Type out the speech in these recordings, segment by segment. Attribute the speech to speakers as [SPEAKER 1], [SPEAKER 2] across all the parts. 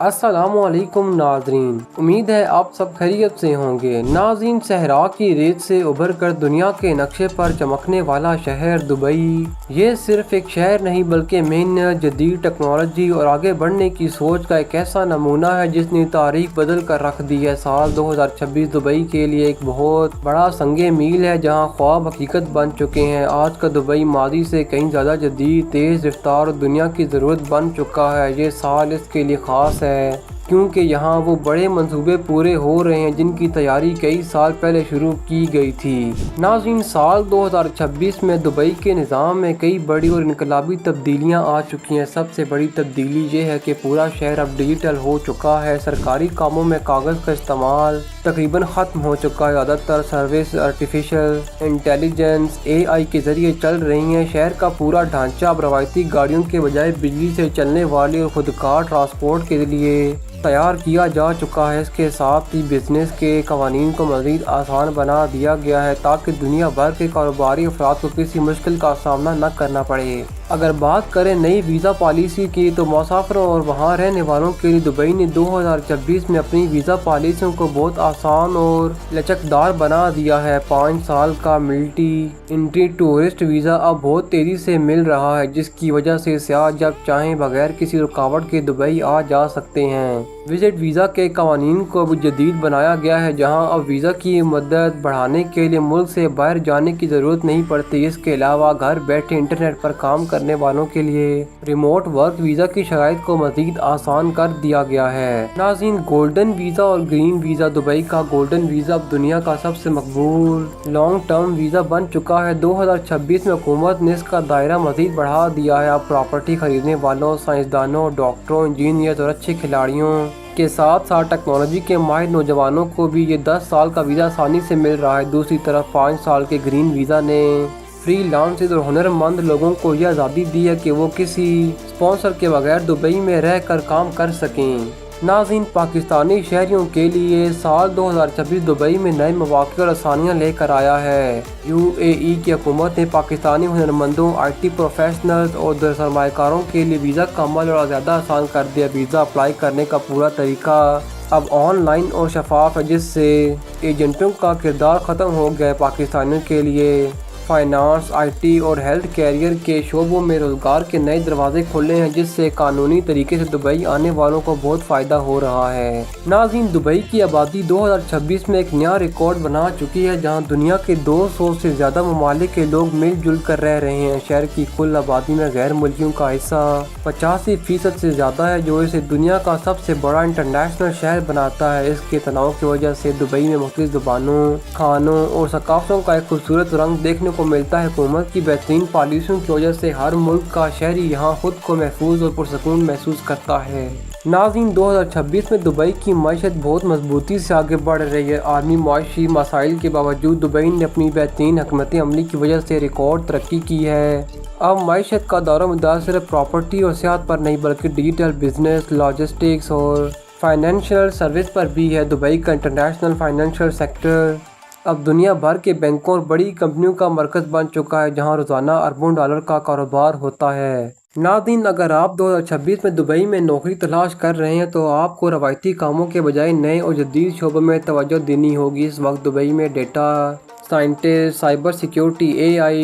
[SPEAKER 1] السلام علیکم ناظرین، امید ہے آپ سب خیریت سے ہوں گے۔ ناظرین، صحرا کی ریت سے ابھر کر دنیا کے نقشے پر چمکنے والا شہر دبئی، یہ صرف ایک شہر نہیں بلکہ محنت، جدید ٹیکنالوجی اور آگے بڑھنے کی سوچ کا ایک ایسا نمونہ ہے جس نے تاریخ بدل کر رکھ دی ہے۔ سال 2026 دبئی کے لیے ایک بہت بڑا سنگ میل ہے، جہاں خواب حقیقت بن چکے ہیں۔ آج کا دبئی ماضی سے کہیں زیادہ جدید، تیز رفتار اور دنیا کی ضرورت بن چکا ہے۔ یہ سال اس کے لیے خاص ہے کیونکہ یہاں وہ بڑے منصوبے پورے ہو رہے ہیں جن کی تیاری کئی سال پہلے شروع کی گئی تھی۔ ناظرین، سال 2026 میں دبئی کے نظام میں کئی بڑی اور انقلابی تبدیلیاں آ چکی ہیں۔ سب سے بڑی تبدیلی یہ ہے کہ پورا شہر اب ڈیجیٹل ہو چکا ہے۔ سرکاری کاموں میں کاغذ کا استعمال تقریباً ختم ہو چکا ہے۔ زیادہ تر سروس آرٹیفیشل انٹیلیجنس (AI) کے ذریعے چل رہی ہیں۔ شہر کا پورا ڈھانچہ اب روایتی گاڑیوں کے بجائے بجلی سے چلنے والی اور خودکار ٹرانسپورٹ کے لیے تیار کیا جا چکا ہے۔ اس کے ساتھ ہی بزنس کے قوانین کو مزید آسان بنا دیا گیا ہے تاکہ دنیا بھر کے کاروباری افراد کو کسی مشکل کا سامنا نہ کرنا پڑے۔ اگر بات کریں نئی ویزا پالیسی کی تو مسافروں اور وہاں رہنے والوں کے لیے دبئی نے 2026 میں اپنی ویزا پالیسیوں کو بہت آسان اور لچکدار بنا دیا ہے۔ 5 سال کا ملٹی انٹری ٹورسٹ ویزا اب بہت تیزی سے مل رہا ہے، جس کی وجہ سے سیاح جب چاہیں بغیر کسی رکاوٹ کے دبئی آ جا سکتے ہیں۔ وزٹ ویزا کے قوانین کو اب جدید بنایا گیا ہے، جہاں اب ویزا کی مدت بڑھانے کے لیے ملک سے باہر جانے کی ضرورت نہیں پڑتی۔ اس کے علاوہ گھر بیٹھے انٹرنیٹ پر کام کرنے والوں کے لیے ریموٹ ورک ویزا کی شرائط کو مزید آسان کر دیا گیا ہے۔ ناظرین، گولڈن ویزا اور گرین ویزا دبئی کا گولڈن ویزا اب دنیا کا سب سے مقبول لانگ ٹرم ویزا بن چکا ہے۔ 2026 میں حکومت نے اس کا دائرہ مزید بڑھا دیا ہے۔ اب پراپرٹی خریدنے والوں، سائنسدانوں، ڈاکٹروں، انجینئرز اور اچھے کھلاڑیوں کے ساتھ ساتھ ٹیکنالوجی کے ماہر نوجوانوں کو بھی یہ 10 سال کا ویزا آسانی سے مل رہا ہے۔ دوسری طرف 5 سال کے گرین ویزا نے فری لانسرز اور ہنر مند لوگوں کو یہ آزادی دی ہے کہ وہ کسی اسپانسر کے بغیر دبئی میں رہ کر کام کر سکیں۔ ناظرین، پاکستانی شہریوں کے لیے سال 2026 دبئی میں نئے مواقع اور آسانیاں لے کر آیا ہے۔ UAE کی حکومت نے پاکستانی ہنرمندوں، IT پروفیشنلز اور سرمایہ کاروں کے لیے ویزا کا عمل اور زیادہ آسان کر دیا۔ ویزا اپلائی کرنے کا پورا طریقہ اب آن لائن اور شفاف ہے، جس سے ایجنٹوں کا کردار ختم ہو گیا ہے۔ پاکستانیوں کے لیے فائنانس، IT اور ہیلتھ کیریئر کے شعبوں میں روزگار کے نئے دروازے کھلے ہیں، جس سے قانونی طریقے سے دبئی آنے والوں کو بہت فائدہ ہو رہا ہے۔ ناظرین، دبئی کی آبادی 2026 میں ایک نیا ریکارڈ بنا چکی ہے، جہاں دنیا کے 200 سے زیادہ ممالک کے لوگ مل جل کر رہ رہے ہیں۔ شہر کی کل آبادی میں غیر ملکیوں کا حصہ 85% سے زیادہ ہے، جو اسے دنیا کا سب سے بڑا انٹرنیشنل شہر بناتا ہے۔ اس کے تنوع کی وجہ سے دبئی میں مختلف زبانوں، کھانوں اور ثقافتوں کا ایک خوبصورت رنگ دیکھنے کو ملتا ہے۔ حکومت کی بہترین پالیسیوں کی وجہ سے ہر ملک کا شہری یہاں خود کو محفوظ اور پرسکون محسوس کرتا ہے۔ ناظرین، 2026 میں دبئی کی معیشت بہت مضبوطی سے آگے بڑھ رہی ہے۔ عالمی معاشی مسائل کے باوجود دبئی نے اپنی بہترین حکمت عملی کی وجہ سے ریکارڈ ترقی کی ہے۔ اب معیشت کا دار و مدار صرف پراپرٹی اور سیاحت پر نہیں بلکہ ڈیجیٹل بزنس، لاجسٹکس اور فائنینشیل سروس پر بھی ہے۔ دبئی کا انٹرنیشنل فائنینشیل سیکٹر اب دنیا بھر کے بینکوں اور بڑی کمپنیوں کا مرکز بن چکا ہے، جہاں روزانہ اربوں ڈالر کا کاروبار ہوتا ہے۔ ناظرین، اگر آپ 2026 میں دبئی میں نوکری تلاش کر رہے ہیں تو آپ کو روایتی کاموں کے بجائے نئے اور جدید شعبوں میں توجہ دینی ہوگی۔ اس وقت دبئی میں data scientist, cyber security, AI،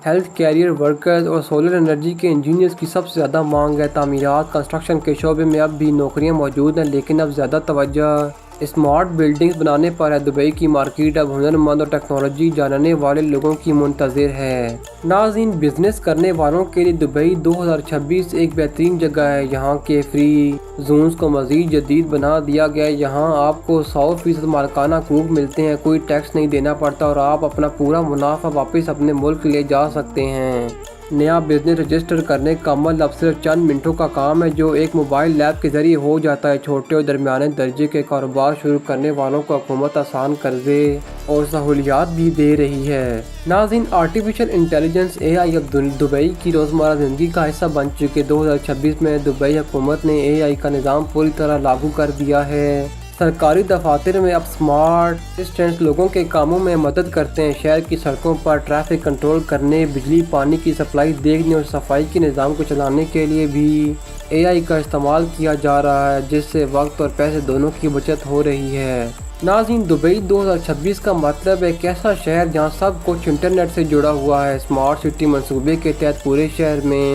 [SPEAKER 1] health career workers اور سولر انرجی کے انجینئرز کی سب سے زیادہ مانگ ہے۔ تعمیرات، کنسٹرکشن کے شعبے میں اب بھی نوکریاں موجود ہیں، لیکن اب زیادہ توجہ اسمارٹ بلڈنگز بنانے پر ہے۔ دبئی کی مارکیٹ اب ہنر مند اور ٹیکنالوجی جاننے والے لوگوں کی منتظر ہے۔ ناظرین، بزنس کرنے والوں کے لیے دبئی 2026 ایک بہترین جگہ ہے۔ یہاں کے فری زونز کو مزید جدید بنا دیا گیا ہے۔ یہاں آپ کو 100% مالکانہ حقوق ملتے ہیں، کوئی ٹیکس نہیں دینا پڑتا اور آپ اپنا پورا منافع واپس اپنے ملک لے جا سکتے ہیں۔ نیا بزنس رجسٹر کرنے کا عمل اب صرف چند منٹوں کا کام ہے، جو ایک موبائل ایپ کے ذریعے ہو جاتا ہے۔ چھوٹے اور درمیانے درجے کے کاروبار شروع کرنے والوں کو حکومت آسان قرضے اور سہولیات بھی دے رہی ہے۔ ناظرین، آرٹیفیشل انٹیلیجنس AI اب دبئی کی روزمرہ زندگی کا حصہ بن چکے۔ 2026 میں دبئی حکومت نے AI کا نظام پوری طرح لاگو کر دیا ہے۔ سرکاری دفاتر میں اب اسمارٹ اسسٹنٹس لوگوں کے کاموں میں مدد کرتے ہیں۔ شہر کی سڑکوں پر ٹریفک کنٹرول کرنے، بجلی پانی کی سپلائی دیکھنے اور صفائی کے نظام کو چلانے کے لیے بھی AI کا استعمال کیا جا رہا ہے، جس سے وقت اور پیسے دونوں کی بچت ہو رہی ہے۔ ناظرین، دبئی 2026 کا مطلب ایک ایسا شہر جہاں سب کچھ انٹرنیٹ سے جڑا ہوا ہے۔ اسمارٹ سٹی منصوبے کے تحت پورے شہر میں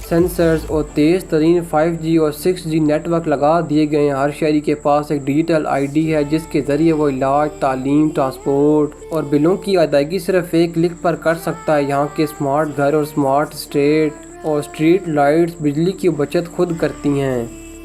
[SPEAKER 1] سینسرز اور تیز ترین 5G اور 6G نیٹ ورک لگا دیے گئے ہیں۔ ہر شہری کے پاس ایک ڈیجیٹل ID ہے جس کے ذریعے وہ علاج، تعلیم، ٹرانسپورٹ اور بلوں کی ادائیگی صرف ایک کلک پر کر سکتا ہے۔ یہاں کے اسمارٹ گھر اور اسمارٹ اسٹریٹ لائٹس بجلی کی بچت خود کرتی ہیں۔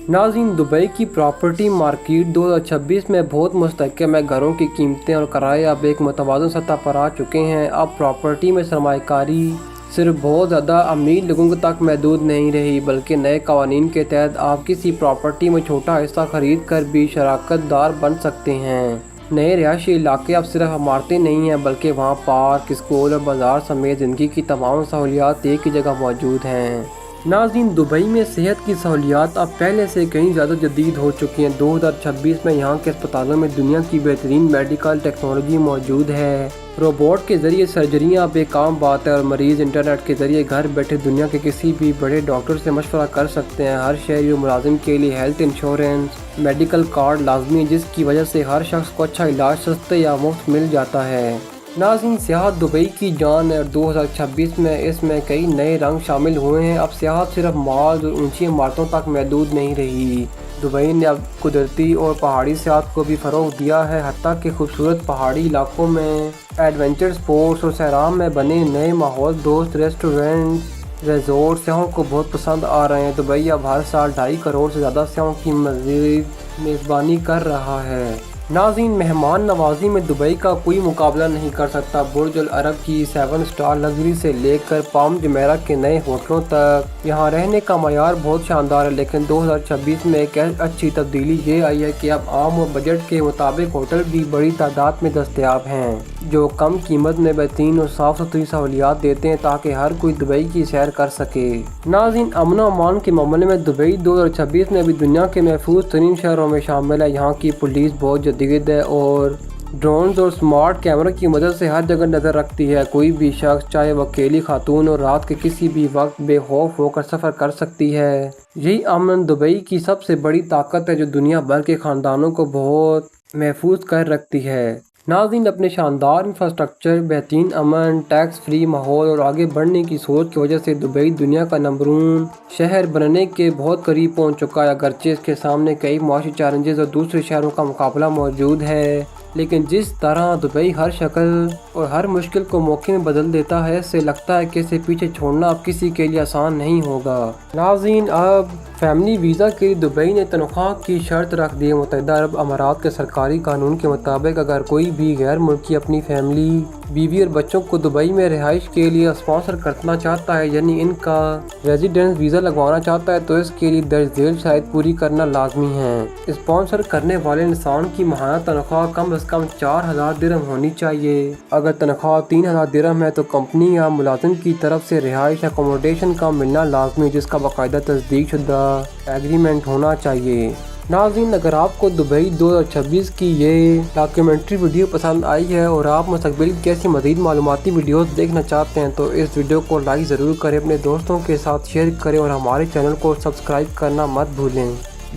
[SPEAKER 1] ناظرین، دبئی کی پراپرٹی مارکیٹ 2026 میں بہت مستحکم ہے۔ گھروں کی قیمتیں اور کرائے اب ایک متوازن سطح پر آ چکے ہیں۔ اب پراپرٹی میں سرمایہ کاری صرف بہت زیادہ امیر لوگوں تک محدود نہیں رہی، بلکہ نئے قوانین کے تحت آپ کسی پراپرٹی میں چھوٹا حصہ خرید کر بھی شراکت دار بن سکتے ہیں۔ نئے رہائشی علاقے اب صرف عمارتیں نہیں ہیں، بلکہ وہاں پارک، اسکول اور بازار سمیت زندگی کی تمام سہولیات ایک ہی جگہ موجود ہیں۔ ناظرین، دبئی میں صحت کی سہولیات اب پہلے سے کہیں زیادہ جدید ہو چکی ہیں۔ 2026 میں یہاں کے اسپتالوں میں دنیا کی بہترین میڈیکل ٹیکنالوجی موجود ہے۔ روبوٹ کے ذریعے سرجریاں اب ایک عام بات ہے اور مریض انٹرنیٹ کے ذریعے گھر بیٹھے دنیا کے کسی بھی بڑے ڈاکٹر سے مشورہ کر سکتے ہیں۔ ہر شہری اور ملازم کے لیے ہیلتھ انشورنس میڈیکل کارڈ لازمی ہے، جس کی وجہ سے ہر شخص کو اچھا علاج سستے یا مفت مل جاتا ہے۔ ناظرین، سیاحت دبئی کی جان ہے اور 2026 میں اس میں کئی نئے رنگ شامل ہوئے ہیں۔ اب سیاحت صرف مالز اور اونچی عمارتوں تک محدود نہیں رہی۔ دبئی نے اب قدرتی اور پہاڑی سیاحت کو بھی فروغ دیا ہے، حتیٰ کہ خوبصورت پہاڑی علاقوں میں ایڈونچر سپورٹس اور سیرام میں بنے نئے ماحول دوست ریسٹورنٹ ریزورٹ سیاحوں کو بہت پسند آ رہے ہیں۔ دبئی اب ہر سال 2.5 کروڑ سے زیادہ سیاحوں کی مزید میزبانی کر رہا ہے۔ ناظرین، مہمان نوازی میں دبئی کا کوئی مقابلہ نہیں کر سکتا۔ برج العرب کی 7 اسٹار لگژری سے لے کر پام جمیرہ کے نئے ہوٹلوں تک یہاں رہنے کا معیار بہت شاندار ہے۔ لیکن 2026 میں ایک اچھی تبدیلی یہ آئی ہے کہ اب عام اور بجٹ کے مطابق ہوٹل بھی بڑی تعداد میں دستیاب ہیں، جو کم قیمت میں بہترین اور صاف ستھری سہولیات دیتے ہیں تاکہ ہر کوئی دبئی کی سیر کر سکے۔ ناظرین، امن و امان کے معاملے میں دبئی 2026 میں بھی دنیا کے محفوظ ترین شہروں میں شامل ہے۔ یہاں کی پولیس بہت جدید ہے اور ڈرونز اور سمارٹ کیمروں کی مدد سے ہر جگہ نظر رکھتی ہے۔ کوئی بھی شخص، چاہے وہ اکیلی خاتون اور رات کے کسی بھی وقت بے خوف ہو کر سفر کر سکتی ہے۔ یہی امن دبئی کی سب سے بڑی طاقت ہے جو دنیا بھر کے خاندانوں کو بہت محفوظ کر رکھتی ہے۔ ناظرین، اپنے شاندار انفراسٹرکچر، بہترین امن، ٹیکس فری ماحول اور آگے بڑھنے کی سوچ کی وجہ سے دبئی دنیا کا نمبر 1 شہر بننے کے بہت قریب پہنچ چکا ہے۔ اگرچہ اس کے سامنے کئی معاشی چیلنجز اور دوسرے شہروں کا مقابلہ موجود ہے، لیکن جس طرح دبئی ہر شکل اور ہر مشکل کو موقع میں بدل دیتا ہے، اس سے لگتا ہے کہ اسے پیچھے چھوڑنا اب کسی کے لیے آسان نہیں ہوگا۔ ناظرین، اب فیملی ویزا کے لیے دبئی نے تنخواہ کی شرط رکھ دی ہے۔ متحدہ عرب امارات کے سرکاری قانون کے مطابق اگر کوئی بھی غیر ملکی اپنی فیملی، بیوی اور بچوں کو دبئی میں رہائش کے لیے اسپانسر کرنا چاہتا ہے، یعنی ان کا ریزیڈنس ویزا لگوانا چاہتا ہے، تو اس کے لیے درج ذیل شرائط پوری کرنا لازمی ہے۔ اسپانسر کرنے والے انسان کی ماہانہ تنخواہ کم از کم 4,000 درہم ہونی چاہیے۔ اگر تنخواہ 3,000 درہم ہے تو کمپنی یا ملازم کی طرف سے رہائش اکوموڈیشن کا ملنا لازمی ہے، جس کا باقاعدہ تصدیق شدہ ایگریمنٹ ہونا چاہیے۔ ناظرین، اگر آپ کو دبئی 2026 کی یہ ڈاکیومنٹری ویڈیو پسند آئی ہے اور آپ مستقبل کی ایسی مزید معلوماتی ویڈیوز دیکھنا چاہتے ہیں تو اس ویڈیو کو لائک ضرور کریں، اپنے دوستوں کے ساتھ شیئر کریں اور ہمارے چینل کو سبسکرائب کرنا مت بھولیں۔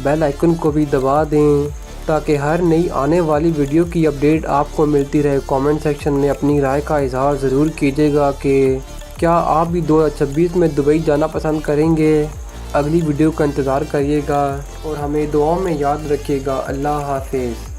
[SPEAKER 1] بیل آئیکن کو بھی دبا دیں تاکہ ہر نئی آنے والی ویڈیو کی اپڈیٹ آپ کو ملتی رہے۔ کامنٹ سیکشن میں اپنی رائے کا اظہار ضرور کیجیے گا کہ کیا آپ بھی 2026 میں دبئی جانا پسند کریں گے۔ اگلی ویڈیو کا انتظار کریے گا اور ہمیں دعاؤں میں یاد رکھیے گا۔ اللہ حافظ۔